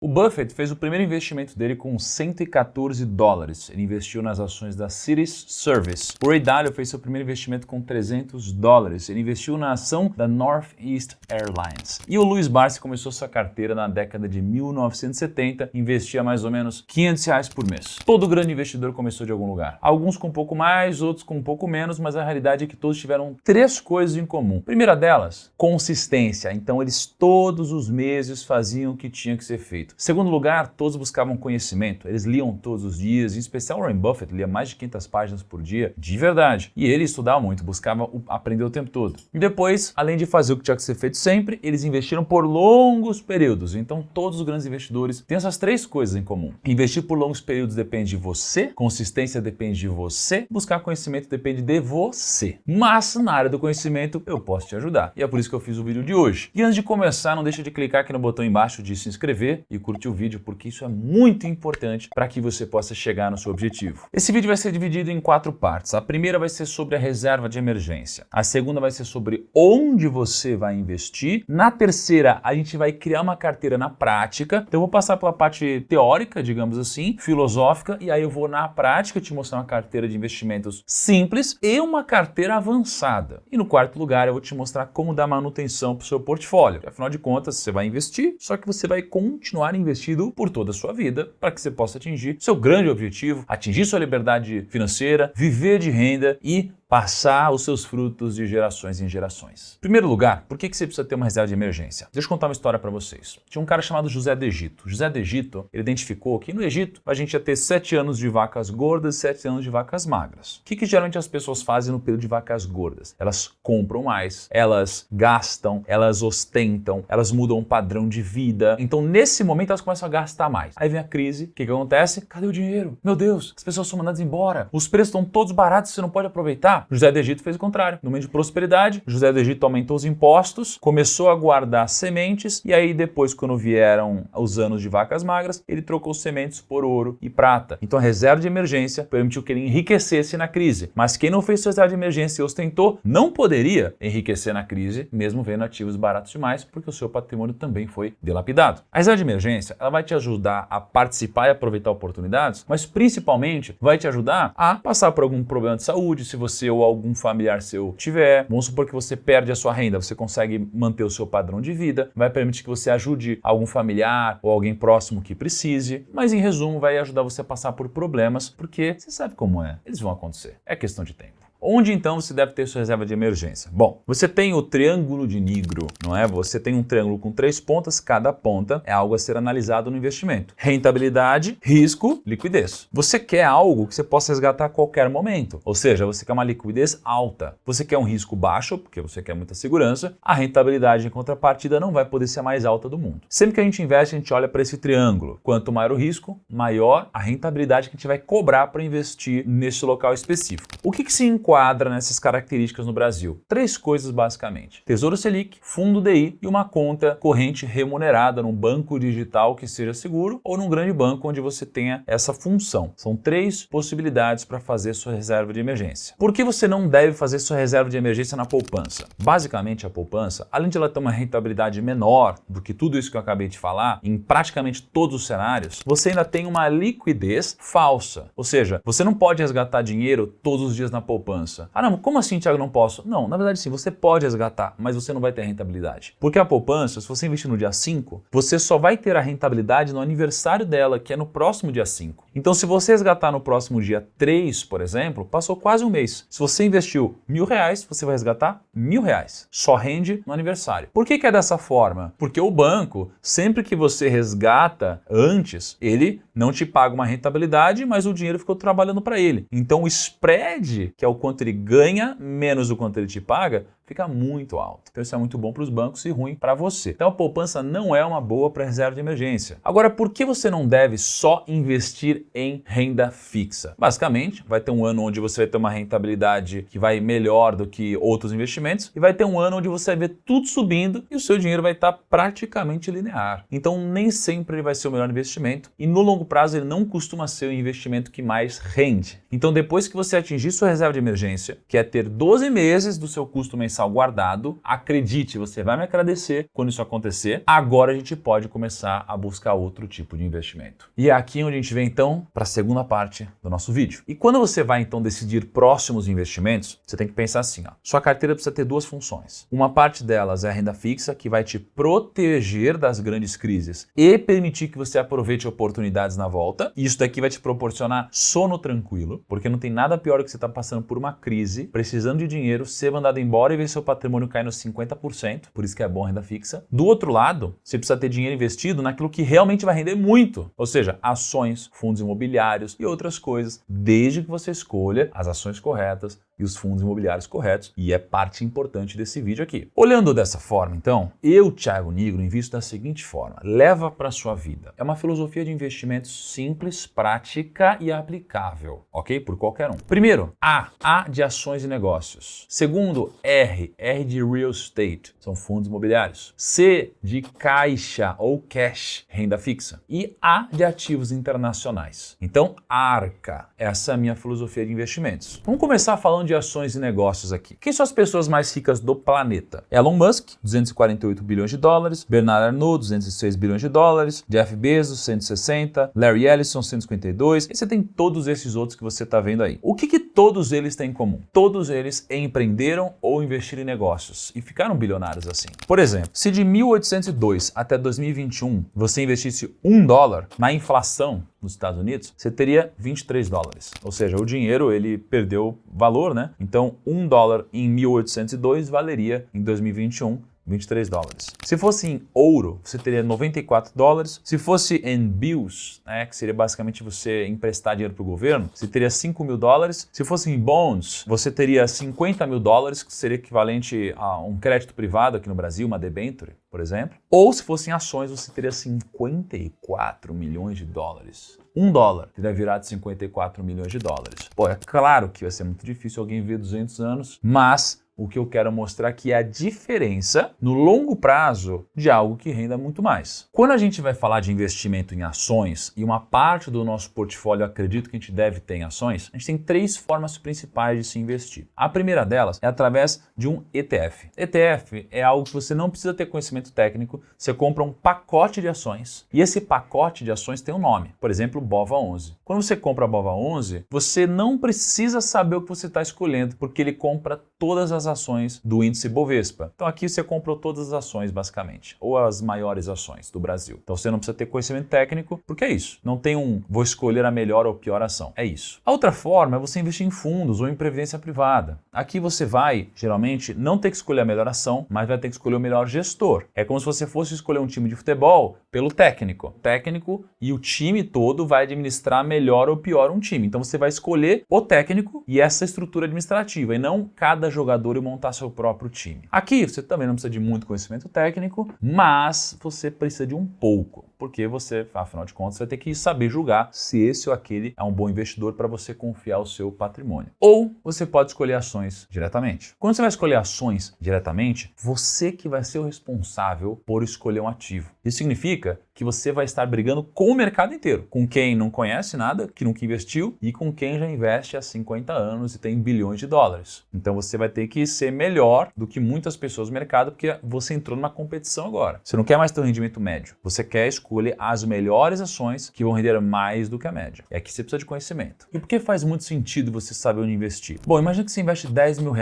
O Buffett fez o primeiro investimento dele com $114. Ele investiu nas ações da Cities Service. O Ray Dalio fez seu primeiro investimento com $300. Ele investiu na ação da Northeast Airlines. E o Louis Barsi começou sua carteira na década de 1970, investia mais ou menos R$500 por mês. Todo grande investidor começou de algum lugar. Alguns com um pouco mais, outros com um pouco menos, mas a realidade é que todos tiveram três coisas em comum. Primeira delas, consistência. Então eles todos os meses faziam o que tinha que ser feito. Segundo lugar, todos buscavam conhecimento. Eles liam todos os dias, em especial Warren Buffett lia mais de 500 páginas por dia, de verdade. E ele estudava muito, buscava aprender o tempo todo. E depois, além de fazer o que tinha que ser feito sempre, eles investiram por longos períodos. Então todos os grandes investidores têm essas três coisas em comum. Investir por longos períodos depende de você, consistência depende de você, buscar conhecimento depende de você. Mas na área do conhecimento eu posso te ajudar. E é por isso que eu fiz o vídeo de hoje. E antes de começar, não deixa de clicar aqui no botão embaixo de se inscrever e curtir o vídeo, porque isso é muito importante para que você possa chegar no seu objetivo. Esse vídeo vai ser dividido em 4 partes. A primeira vai ser sobre a reserva de emergência. A segunda vai ser sobre onde você vai investir. Na terceira, a gente vai criar uma carteira na prática. Então eu vou passar pela parte teórica, digamos assim, filosófica, e aí eu vou na prática te mostrar uma carteira de investimentos simples e uma carteira avançada. E no quarto lugar, eu vou te mostrar como dar manutenção para o seu portfólio. Afinal de contas, você vai investir, só que você vai continuar investido por toda a sua vida para que você possa atingir seu grande objetivo, atingir sua liberdade financeira, viver de renda e passar os seus frutos de gerações em gerações. Em primeiro lugar, por que você precisa ter uma reserva de emergência? Deixa eu contar uma história para vocês. Tinha um cara chamado José do Egito. José do Egito, ele identificou que no Egito a gente ia ter 7 anos de vacas gordas e 7 anos de vacas magras. O que geralmente as pessoas fazem no período de vacas gordas? Elas compram mais, elas gastam, elas ostentam, elas mudam o padrão de vida. Então nesse momento elas começam a gastar mais. Aí vem a crise, o que acontece? Cadê o dinheiro? Meu Deus, as pessoas são mandadas embora. Os preços estão todos baratos, você não pode aproveitar. José do Egito fez o contrário. No momento de prosperidade, José do Egito aumentou os impostos, começou a guardar sementes e aí depois, quando vieram os anos de vacas magras, ele trocou sementes por ouro e prata. Então a reserva de emergência permitiu que ele enriquecesse na crise. Mas quem não fez sua reserva de emergência e ostentou, não poderia enriquecer na crise, mesmo vendo ativos baratos demais, porque o seu patrimônio também foi dilapidado. A reserva de emergência, ela vai te ajudar a participar e aproveitar oportunidades, mas principalmente vai te ajudar a passar por algum problema de saúde, se você ou algum familiar seu tiver. Vamos supor que você perde a sua renda, você consegue manter o seu padrão de vida, vai permitir que você ajude algum familiar ou alguém próximo que precise, mas em resumo vai ajudar você a passar por problemas, porque você sabe como é, eles vão acontecer, é questão de tempo. Onde então você deve ter sua reserva de emergência? Bom, você tem o triângulo de Nigro, não é? Você tem um triângulo com 3 pontas, cada ponta é algo a ser analisado no investimento. Rentabilidade, risco, liquidez. Você quer algo que você possa resgatar a qualquer momento, ou seja, você quer uma liquidez alta. Você quer um risco baixo, porque você quer muita segurança. A rentabilidade em contrapartida não vai poder ser a mais alta do mundo. Sempre que a gente investe, a gente olha para esse triângulo. Quanto maior o risco, maior a rentabilidade que a gente vai cobrar para investir nesse local específico. O que se enquadra nessas características no Brasil? 3 coisas basicamente: Tesouro Selic, Fundo DI e uma conta corrente remunerada num banco digital que seja seguro ou num grande banco onde você tenha essa função. São 3 possibilidades para fazer sua reserva de emergência. Por que você não deve fazer sua reserva de emergência na poupança? Basicamente a poupança, além de ela ter uma rentabilidade menor do que tudo isso que eu acabei de falar, em praticamente todos os cenários, você ainda tem uma liquidez falsa. Ou seja, você não pode resgatar dinheiro todos os dias na poupança. Ah não, como assim, Thiago, não posso? Não, na verdade sim, você pode resgatar, mas você não vai ter a rentabilidade. Porque a poupança, se você investir no dia 5, você só vai ter a rentabilidade no aniversário dela, que é no próximo dia 5. Então se você resgatar no próximo dia 3, por exemplo, passou quase um mês. Se você investiu R$1.000, você vai resgatar R$1.000. Só rende no aniversário. Por que é dessa forma? Porque o banco, sempre que você resgata antes, ele não te paga uma rentabilidade, mas o dinheiro ficou trabalhando para ele. Então o spread, que é o quanto ele ganha menos o quanto ele te paga, fica muito alto. Então isso é muito bom para os bancos e ruim para você. Então a poupança não é uma boa para reserva de emergência. Agora, por que você não deve só investir em renda fixa? Basicamente, vai ter um ano onde você vai ter uma rentabilidade que vai melhor do que outros investimentos e vai ter um ano onde você vai ver tudo subindo e o seu dinheiro vai estar praticamente linear. Então nem sempre ele vai ser o melhor investimento e no longo prazo ele não costuma ser o investimento que mais rende. Então depois que você atingir sua reserva de emergência, que é ter 12 meses do seu custo mensal mensal guardado. Acredite, você vai me agradecer quando isso acontecer. Agora a gente pode começar a buscar outro tipo de investimento. E é aqui onde a gente vem então para a segunda parte do nosso vídeo. E quando você vai então decidir próximos investimentos, você tem que pensar assim, ó. Sua carteira precisa ter duas funções. Uma parte delas é a renda fixa, que vai te proteger das grandes crises e permitir que você aproveite oportunidades na volta. E isso daqui vai te proporcionar sono tranquilo, porque não tem nada pior do que você estar passando por uma crise, precisando de dinheiro, ser mandado embora e ver seu patrimônio cair nos 50%, por isso que é bom renda fixa. Do outro lado, você precisa ter dinheiro investido naquilo que realmente vai render muito, ou seja, ações, fundos imobiliários e outras coisas, desde que você escolha as ações corretas e os fundos imobiliários corretos, e é parte importante desse vídeo aqui. Olhando dessa forma, então, eu, Thiago Nigro, invisto da seguinte forma: leva para sua vida. É uma filosofia de investimentos simples, prática e aplicável, ok? Por qualquer um. Primeiro, A de ações e negócios. Segundo, R de real estate, são fundos imobiliários. C de caixa ou cash, renda fixa. E A de ativos internacionais. Então, ARCA, essa é a minha filosofia de investimentos. Vamos começar falando de ações e negócios aqui. Quem são as pessoas mais ricas do planeta? Elon Musk, 248 bilhões de dólares, Bernard Arnault, 206 bilhões de dólares, Jeff Bezos, 160, Larry Ellison, 152, e você tem todos esses outros que você está vendo aí. O que todos eles têm em comum? Todos eles empreenderam ou investiram em negócios e ficaram bilionários assim. Por exemplo, se de 1802 até 2021 você investisse $1 na inflação nos Estados Unidos, você teria 23 dólares. Ou seja, o dinheiro ele perdeu valor, né? Então, $1 em 1802 valeria em 2021 23 dólares. Se fosse em ouro, você teria 94 dólares. Se fosse em bills, né, que seria basicamente você emprestar dinheiro para o governo, você teria 5 mil dólares. Se fosse em bonds, você teria 50 mil dólares, que seria equivalente a um crédito privado aqui no Brasil, uma debenture, por exemplo. Ou se fosse em ações, você teria 54 milhões de dólares. $1 teria virado 54 milhões de dólares. Pô, é claro que vai ser muito difícil alguém viver 200 anos, mas o que eu quero mostrar aqui é a diferença no longo prazo de algo que renda muito mais. Quando a gente vai falar de investimento em ações, e uma parte do nosso portfólio acredito que a gente deve ter em ações, a gente tem três formas principais de se investir. A primeira delas é através de um ETF. ETF é algo que você não precisa ter conhecimento técnico, você compra um pacote de ações e esse pacote de ações tem um nome, por exemplo, BOVA11. Quando você compra a BOVA11, você não precisa saber o que você está escolhendo, porque ele compra todas as ações do índice Bovespa. Então aqui você comprou todas as ações basicamente, ou as maiores ações do Brasil. Então você não precisa ter conhecimento técnico, porque é isso. Não tem vou escolher a melhor ou pior ação. É isso. A outra forma é você investir em fundos ou em previdência privada. Aqui você vai, geralmente, não ter que escolher a melhor ação, mas vai ter que escolher o melhor gestor. É como se você fosse escolher um time de futebol pelo técnico. O técnico e o time todo vai administrar melhor ou pior um time. Então você vai escolher o técnico e essa estrutura administrativa, e não cada jogador e montar seu próprio time. Aqui você também não precisa de muito conhecimento técnico, mas você precisa de um pouco, porque você, afinal de contas, vai ter que saber julgar se esse ou aquele é um bom investidor para você confiar o seu patrimônio. Ou você pode escolher ações diretamente. Quando você vai escolher ações diretamente, você que vai ser o responsável por escolher um ativo. Isso significa que você vai estar brigando com o mercado inteiro, com quem não conhece nada, que nunca investiu, e com quem já investe há 50 anos e tem bilhões de dólares. Então você vai ter que ser melhor do que muitas pessoas no mercado, porque você entrou numa competição agora. Você não quer mais ter um rendimento médio, você quer escolher as melhores ações que vão render mais do que a média. E aqui você precisa de conhecimento. E por que faz muito sentido você saber onde investir? Bom, imagina que você investe R$10 mil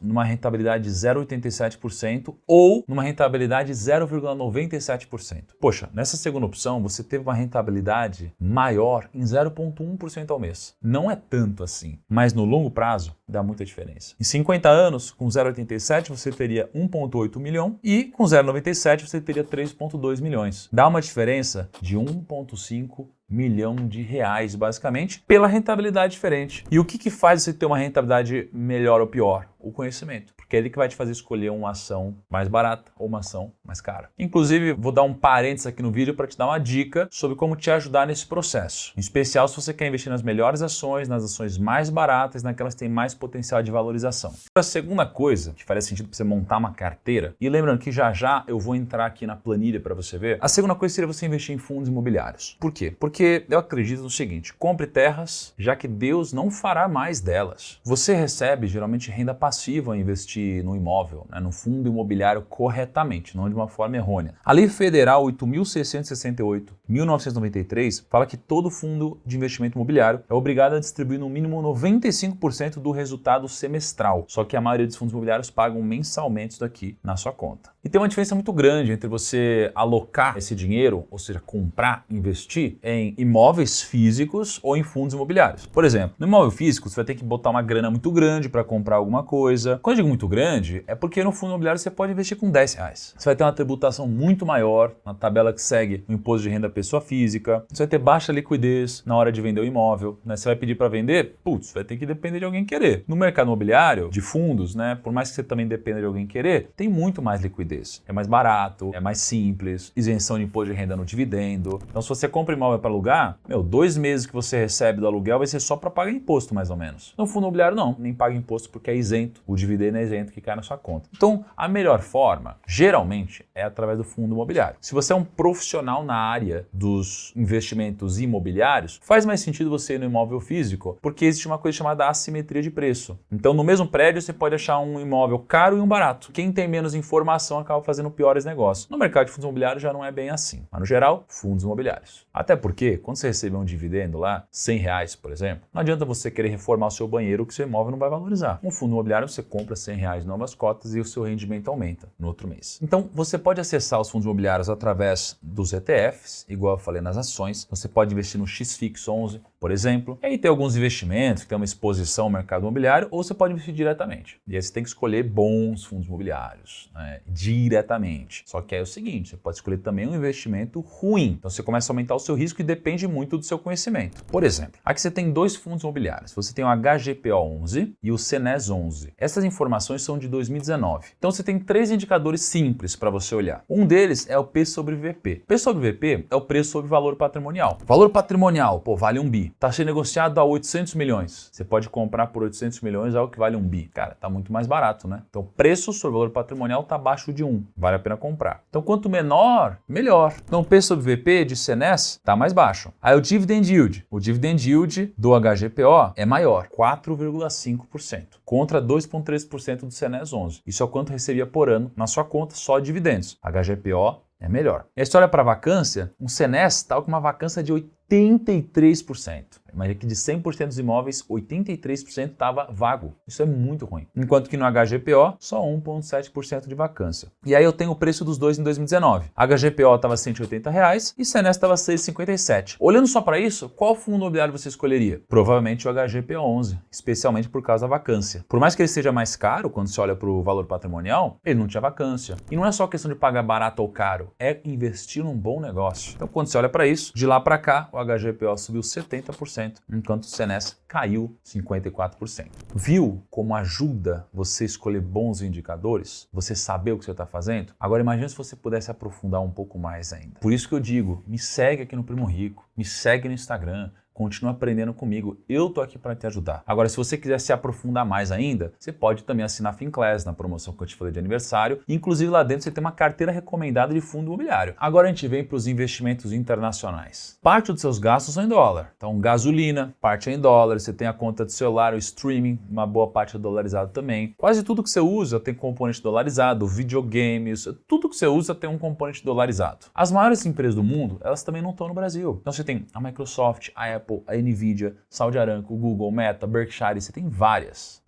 numa rentabilidade de 0,87% ou numa rentabilidade de 0,97%. Poxa, nessa segunda opção, você teve uma rentabilidade maior em 0,1% ao mês. Não é tanto assim, mas no longo prazo dá muita diferença. Em 50 anos, com 0,87 você teria 1,8 milhão e com 0,97 você teria 3,2 milhões. Dá uma diferença de 1,5 milhão de reais, basicamente, pela rentabilidade diferente. E o que faz você ter uma rentabilidade melhor ou pior? O conhecimento, porque é ele que vai te fazer escolher uma ação mais barata ou uma ação mais cara. Inclusive, vou dar um parênteses aqui no vídeo para te dar uma dica sobre como te ajudar nesse processo. Em especial, se você quer investir nas melhores ações, nas ações mais baratas, naquelas que têm mais potencial de valorização. A segunda coisa que faria sentido para você montar uma carteira, e lembrando que já eu vou entrar aqui na planilha para você ver, a segunda coisa seria você investir em fundos imobiliários. Por quê? Porque eu acredito no seguinte: compre terras, já que Deus não fará mais delas. Você recebe geralmente renda passiva investindo investir no imóvel, né, no fundo imobiliário corretamente, não de uma forma errônea. A Lei Federal 8.668/1993 fala que todo fundo de investimento imobiliário é obrigado a distribuir no mínimo 95% do resultado semestral, só que a maioria dos fundos imobiliários pagam mensalmente isso daqui na sua conta. E tem uma diferença muito grande entre você alocar esse dinheiro, ou seja, comprar, investir em imóveis físicos ou em fundos imobiliários. Por exemplo, no imóvel físico você vai ter que botar uma grana muito grande para comprar alguma coisa. Quando eu digo muito grande, é porque no fundo imobiliário você pode investir com R$10. Você vai ter uma tributação muito maior na tabela que segue o imposto de renda da pessoa física. Você vai ter baixa liquidez na hora de vender o imóvel, né? Você vai pedir para vender, putz, vai ter que depender de alguém querer. No mercado imobiliário, de fundos, né? Por mais que você também dependa de alguém querer, tem muito mais liquidez. É mais barato, é mais simples, isenção de imposto de renda no dividendo. Então, se você compra imóvel para alugar, 2 meses que você recebe do aluguel vai ser só para pagar imposto, mais ou menos. No fundo imobiliário, não, nem paga imposto porque é isento, o dividendo é isento que cai na sua conta. Então, a melhor forma, geralmente, é através do fundo imobiliário. Se você é um profissional na área dos investimentos imobiliários, faz mais sentido você ir no imóvel físico, porque existe uma coisa chamada assimetria de preço. Então, no mesmo prédio, você pode achar um imóvel caro e um barato. Quem tem menos informação acaba fazendo piores negócios. No mercado de fundos imobiliários já não é bem assim. Mas no geral, fundos imobiliários. Até porque, quando você receber um dividendo lá, R$100, por exemplo, não adianta você querer reformar o seu banheiro que seu imóvel não vai valorizar. Um fundo imobiliário você compra R$100 em novas cotas e o seu rendimento aumenta no outro mês. Então, você pode acessar os fundos imobiliários através dos ETFs, igual eu falei nas ações. Você pode investir no XFIX11, por exemplo. E aí tem alguns investimentos que tem uma exposição ao mercado imobiliário, ou você pode investir diretamente. E aí você tem que escolher bons fundos imobiliários, né? Diretamente. Só que aí é o seguinte, você pode escolher também um investimento ruim. Então você começa a aumentar o seu risco e depende muito do seu conhecimento. Por exemplo, aqui você tem 2 fundos imobiliários. Você tem o HGPO11 e o Senes11. Essas informações são de 2019. Então você tem 3 indicadores simples para você olhar. Um deles é o P sobre VP. P sobre VP é o preço sobre valor patrimonial. Valor patrimonial, vale 1 bi. Está sendo negociado a 800 milhões. Você pode comprar por 800 milhões algo que vale 1 bi. Cara, tá muito mais barato, né? Então o preço sobre valor patrimonial está abaixo de 1. Vale a pena comprar. Então quanto menor, melhor. Então o P sobre VP de Senes está mais baixo. Aí o Dividend Yield. O Dividend Yield do HGPO é maior, 4,5%, contra 2,3% do Senes 11. Isso é o quanto recebia por ano na sua conta só de dividendos. HGPO é melhor. E a história para vacância, um Senes está com uma vacância de 83%. Imagina que de 100% dos imóveis, 83% estava vago. Isso é muito ruim. Enquanto que no HGPO, só 1,7% de vacância. E aí eu tenho o preço dos dois em 2019. HGPO estava R$ 180 e Senes estava R$ 6,57. Olhando só para isso, qual fundo imobiliário você escolheria? Provavelmente o HGPO11, especialmente por causa da vacância. Por mais que ele seja mais caro, quando você olha para o valor patrimonial, ele não tinha vacância. E não é só questão de pagar barato ou caro, é investir num bom negócio. Então quando você olha para isso, de lá para cá, o HGPO subiu 70%, enquanto o Senes caiu 54%. Viu como ajuda você escolher bons indicadores? Você saber o que você está fazendo? Agora imagine se você pudesse aprofundar um pouco mais ainda. Por isso que eu digo, me segue aqui no Primo Rico, me segue no Instagram, continua aprendendo comigo, eu tô aqui para te ajudar. Agora, se você quiser se aprofundar mais ainda, você pode também assinar a Finclass na promoção que eu te falei de aniversário. Inclusive lá dentro você tem uma carteira recomendada de fundo imobiliário. Agora a gente vem para os investimentos internacionais. Parte dos seus gastos são em dólar. Então, gasolina, parte é em dólar. Você tem a conta de celular, o streaming, uma boa parte é dolarizado também. Quase tudo que você usa tem componente dolarizado, videogames, tudo que você usa tem um componente dolarizado. As maiores empresas do mundo, elas também não estão no Brasil. Então você tem a Microsoft, a Apple, a Nvidia, Saudi Aramco, Google, Meta, Berkshire, você tem várias.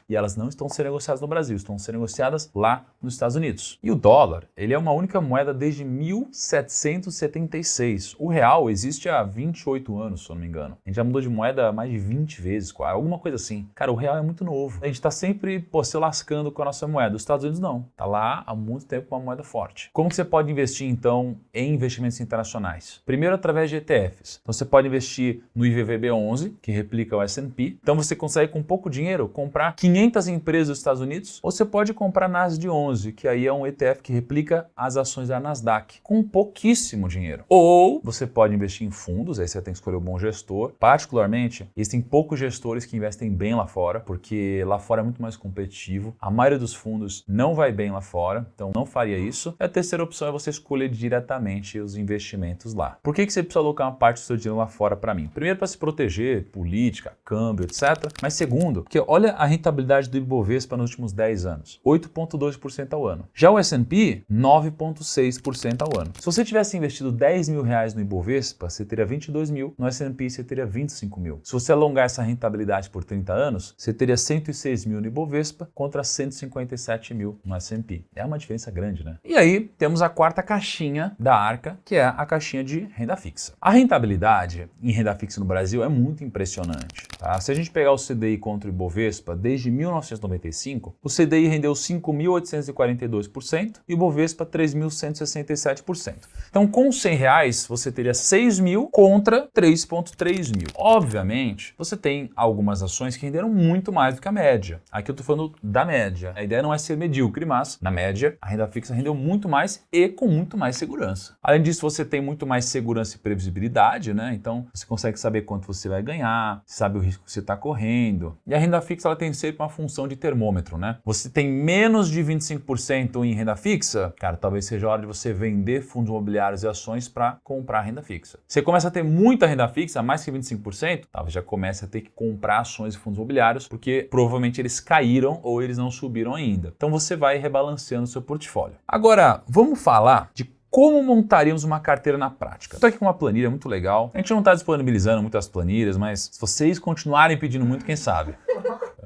E elas não estão sendo negociadas no Brasil, estão sendo negociadas lá nos Estados Unidos. E o dólar, ele é uma única moeda desde 1776. O real existe há 28 anos, se eu não me engano. A gente já mudou de moeda mais de 20 vezes, alguma coisa assim. Cara, o real é muito novo. A gente tá sempre, se lascando com a nossa moeda. Os Estados Unidos não. Tá lá há muito tempo com uma moeda forte. Como que você pode investir, então, em investimentos internacionais? Primeiro, através de ETFs. Então, você pode investir no IVVB11, que replica o S&P. Então, você consegue, com pouco dinheiro, comprar 500 empresas dos Estados Unidos, ou você pode comprar NASD11, que aí é um ETF que replica as ações da Nasdaq, com pouquíssimo dinheiro. Ou você pode investir em fundos, aí você tem que escolher um bom gestor. Particularmente, existem poucos gestores que investem bem lá fora, porque lá fora é muito mais competitivo. A maioria dos fundos não vai bem lá fora, então não faria isso. E a terceira opção é você escolher diretamente os investimentos lá. Por que você precisa alocar uma parte do seu dinheiro lá fora para mim? Primeiro, para se proteger, política, câmbio, etc. Mas segundo, porque olha a rentabilidade do Ibovespa nos últimos 10 anos? 8,2% ao ano. Já o S&P, 9,6% ao ano. Se você tivesse investido 10 mil reais no Ibovespa, você teria 22 mil, no S&P você teria 25 mil. Se você alongar essa rentabilidade por 30 anos, você teria 106 mil no Ibovespa contra 157 mil no S&P. É uma diferença grande, né? E aí temos a quarta caixinha da Arca, que é a caixinha de renda fixa. A rentabilidade em renda fixa no Brasil é muito impressionante. Tá? Se a gente pegar o CDI contra o Ibovespa, desde 1995, o CDI rendeu 5.842% e o Ibovespa 3.167%. Então, com 100 reais, você teria 6 mil contra 3,3 mil. Obviamente, você tem algumas ações que renderam muito mais do que a média. Aqui eu estou falando da média. A ideia não é ser medíocre, mas, na média, a renda fixa rendeu muito mais e com muito mais segurança. Além disso, você tem muito mais segurança e previsibilidade, né? Então, você consegue saber quanto você vai ganhar, sabe o risco que você está correndo. E a renda fixa ela tem sempre uma função de termômetro, né? Você tem menos de 25% em renda fixa, cara, talvez seja a hora de você vender fundos imobiliários e ações para comprar renda fixa. Você começa a ter muita renda fixa, mais que 25%, talvez já comece a ter que comprar ações e fundos imobiliários, porque provavelmente eles caíram ou eles não subiram ainda. Então você vai rebalanceando o seu portfólio. Agora, vamos falar de como montaríamos uma carteira na prática. Estou aqui com uma planilha muito legal. A gente não está disponibilizando muitas planilhas, mas se vocês continuarem pedindo muito, quem sabe?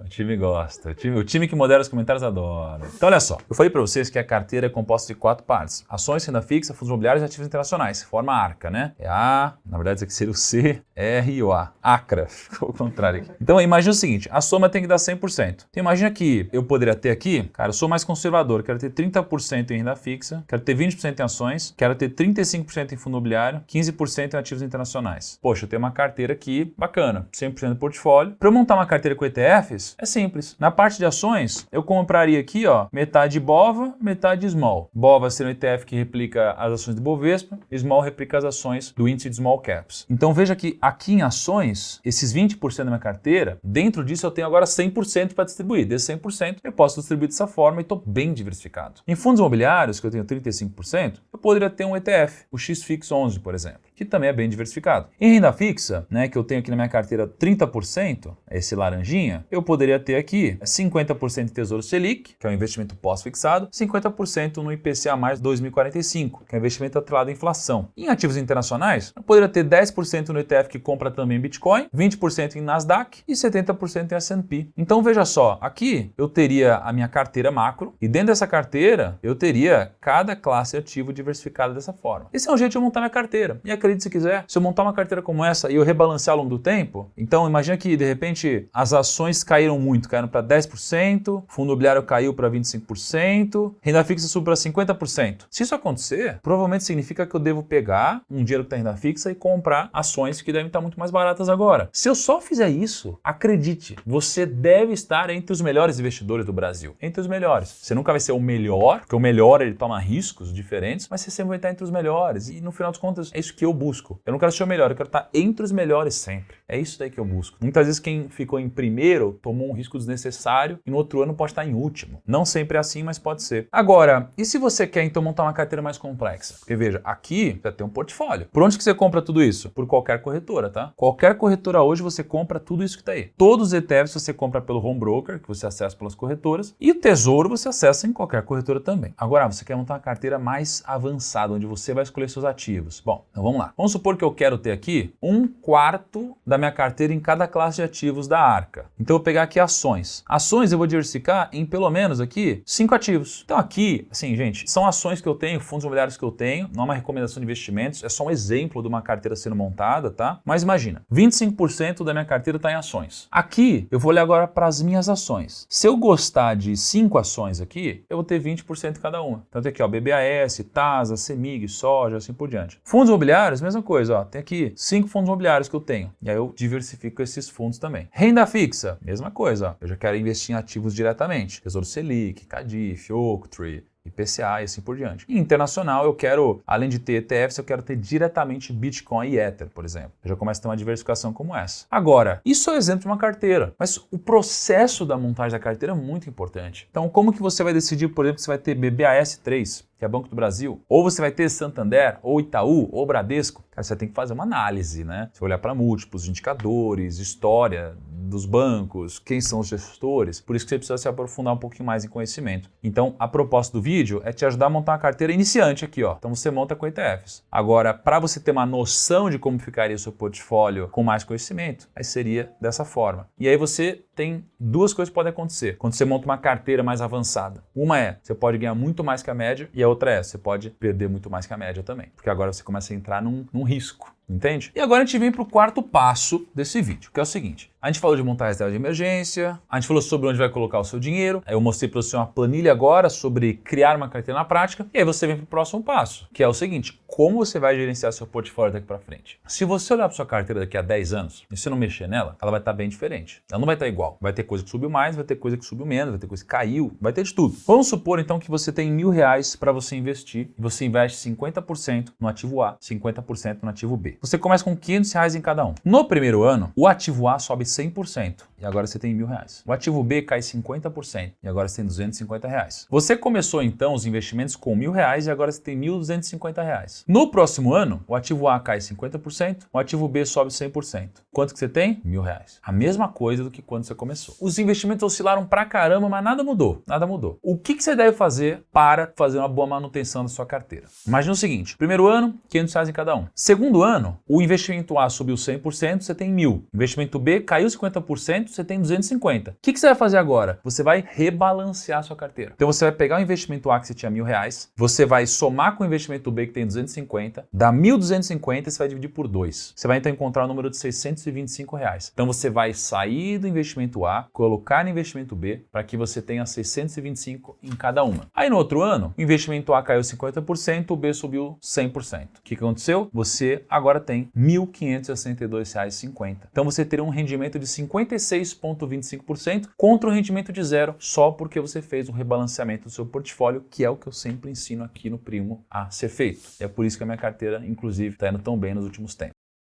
O time gosta. O time que modera os comentários adora. Então, olha só. Eu falei para vocês que a carteira é composta de 4 partes. Ações, renda fixa, fundos imobiliários e ativos internacionais. Forma a ARCA, né? É A, na verdade, isso aqui seria o C, R e o A. ACRA. Ficou ao contrário aqui. Então, imagina o seguinte. A soma tem que dar 100%. Então, imagina que eu poderia ter aqui, cara, eu sou mais conservador. Quero ter 30% em renda fixa. Quero ter 20% em ações. Quero ter 35% em fundo imobiliário. 15% em ativos internacionais. Poxa, eu tenho uma carteira aqui bacana. 100% do portfólio. Para eu montar uma carteira com ETFs, é simples. Na parte de ações, eu compraria aqui, ó, metade BOVA, metade Small. BOVA seria um ETF que replica as ações do Bovespa, Small replica as ações do índice de Small Caps. Então veja que aqui em ações, esses 20% da minha carteira, dentro disso eu tenho agora 100% para distribuir. Desse 100%, eu posso distribuir dessa forma e estou bem diversificado. Em fundos imobiliários, que eu tenho 35%, eu poderia ter um ETF, o XFIX 11, por exemplo, que também é bem diversificado. Em renda fixa, né, que eu tenho aqui na minha carteira 30%, esse laranjinha, eu poderia ter aqui 50% em Tesouro Selic, que é um investimento pós-fixado, 50% no IPCA mais 2045, que é um investimento atrelado à inflação. Em ativos internacionais, eu poderia ter 10% no ETF que compra também Bitcoin, 20% em Nasdaq e 70% em S&P. Então veja só, aqui eu teria a minha carteira macro e dentro dessa carteira eu teria cada classe de ativo diversificada dessa forma. Esse é um jeito de eu montar minha carteira. E acredite se quiser, se eu montar uma carteira como essa e eu rebalancear ao longo do tempo, então imagina que de repente as ações caíram muito, caíram para 10%, fundo imobiliário caiu para 25%, renda fixa subiu para 50%. Se isso acontecer, provavelmente significa que eu devo pegar um dinheiro que está em renda fixa e comprar ações que devem estar muito mais baratas agora. Se eu só fizer isso, acredite, você deve estar entre os melhores investidores do Brasil. Entre os melhores. Você nunca vai ser o melhor, porque o melhor ele toma riscos diferentes, mas você sempre vai estar entre os melhores. E no final das contas, é isso que eu busco. Eu não quero ser o melhor, eu quero estar entre os melhores sempre. É isso daí que eu busco. Muitas vezes quem ficou em primeiro tomou um risco desnecessário e no outro ano pode estar em último. Não sempre é assim, mas pode ser. Agora, e se você quer então montar uma carteira mais complexa? Porque veja, aqui já tem um portfólio. Por onde que você compra tudo isso? Por qualquer corretora, tá? Qualquer corretora hoje você compra tudo isso que tá aí. Todos os ETFs você compra pelo home broker, que você acessa pelas corretoras, e o Tesouro você acessa em qualquer corretora também. Agora, você quer montar uma carteira mais avançada, onde você vai escolher seus ativos. Bom, então vamos lá. Vamos supor que eu quero ter aqui 1/4 da minha carteira em cada classe de ativos da Arca. Então eu vou pegar aqui ações. Ações eu vou diversificar em pelo menos aqui 5 ativos. Então aqui, assim, gente, são ações que eu tenho, fundos imobiliários que eu tenho, não é uma recomendação de investimentos, é só um exemplo de uma carteira sendo montada, tá? Mas imagina, 25% da minha carteira está em ações. Aqui, eu vou olhar agora para as minhas ações. Se eu gostar de 5 ações aqui, eu vou ter 20% cada uma. Então tem aqui, ó, BBAS, TASA, CEMIG, Soja, assim por diante. Fundos imobiliários, mesma coisa, ó, tem aqui 5 fundos imobiliários que eu tenho. E aí eu diversifico esses fundos também. Renda fixa, mesma coisa, ó. Eu já quero investir em ativos diretamente. Tesouro Selic, Cadif, Oaktree, IPCA e assim por diante. E internacional, eu quero, além de ter ETFs, eu quero ter diretamente Bitcoin e Ether, por exemplo. Eu já começo a ter uma diversificação como essa. Agora, isso é o exemplo de uma carteira, mas o processo da montagem da carteira é muito importante. Então, como que você vai decidir, por exemplo, que você vai ter BBAS 3? que é Banco do Brasil, ou você vai ter Santander, ou Itaú, ou Bradesco, cara, você tem que fazer uma análise, né? Você olhar para múltiplos, indicadores, história dos bancos, quem são os gestores, por isso que você precisa se aprofundar um pouquinho mais em conhecimento. Então, a proposta do vídeo é te ajudar a montar uma carteira iniciante aqui, ó. Então, você monta com ETFs. Agora, para você ter uma noção de como ficaria o seu portfólio com mais conhecimento, aí seria dessa forma. E aí você tem duas coisas que podem acontecer quando você monta uma carteira mais avançada. Uma é, você pode ganhar muito mais que a média, e a outra é, você pode perder muito mais que a média também. Porque agora você começa a entrar num risco. Entende? E agora a gente vem para o quarto passo desse vídeo, que é o seguinte. A gente falou de montar a reserva de emergência, a gente falou sobre onde vai colocar o seu dinheiro, aí eu mostrei para você uma planilha agora sobre criar uma carteira na prática, e aí você vem para o próximo passo, que é o seguinte, como você vai gerenciar seu portfólio daqui para frente? Se você olhar para sua carteira daqui a 10 anos e você não mexer nela, ela vai estar bem diferente. Ela não vai estar igual. Vai ter coisa que subiu mais, vai ter coisa que subiu menos, vai ter coisa que caiu, vai ter de tudo. Vamos supor então que você tem R$1.000 para você investir e você investe 50% no ativo A, 50% no ativo B. Você começa com R$500 em cada um. No primeiro ano, o ativo A sobe 100% e agora você tem R$1.000. O ativo B cai 50% e agora você tem R$250. Você começou então os investimentos com R$1.000 e agora você tem R$1.250. No próximo ano, o ativo A cai 50%, o ativo B sobe 100%. Quanto que você tem? R$1.000. A mesma coisa do que quando você começou. Os investimentos oscilaram pra caramba, mas nada mudou. Nada mudou. O que você deve fazer para fazer uma boa manutenção da sua carteira? Imagina o seguinte, primeiro ano, R$500 em cada um. Segundo ano, o investimento A subiu 100%, você tem 1.000. Investimento B caiu 50%, você tem 250. O que você vai fazer agora? Você vai rebalancear a sua carteira. Então você vai pegar o investimento A que você tinha R$1.000, você vai somar com o investimento B que tem 250, dá 1.250 e você vai dividir por 2. Você vai então encontrar o número de R$625. Então você vai sair do investimento A, colocar no investimento B, para que você tenha 625 em cada uma. Aí no outro ano, o investimento A caiu 50%, o B subiu 100%. O que aconteceu? Você agora tem R$1.562,50. Então você terá um rendimento de 56,25% contra um rendimento de zero só porque você fez um rebalanceamento do seu portfólio, que é o que eu sempre ensino aqui no Primo a ser feito. É por isso que a minha carteira, inclusive, está indo tão bem nos últimos tempos.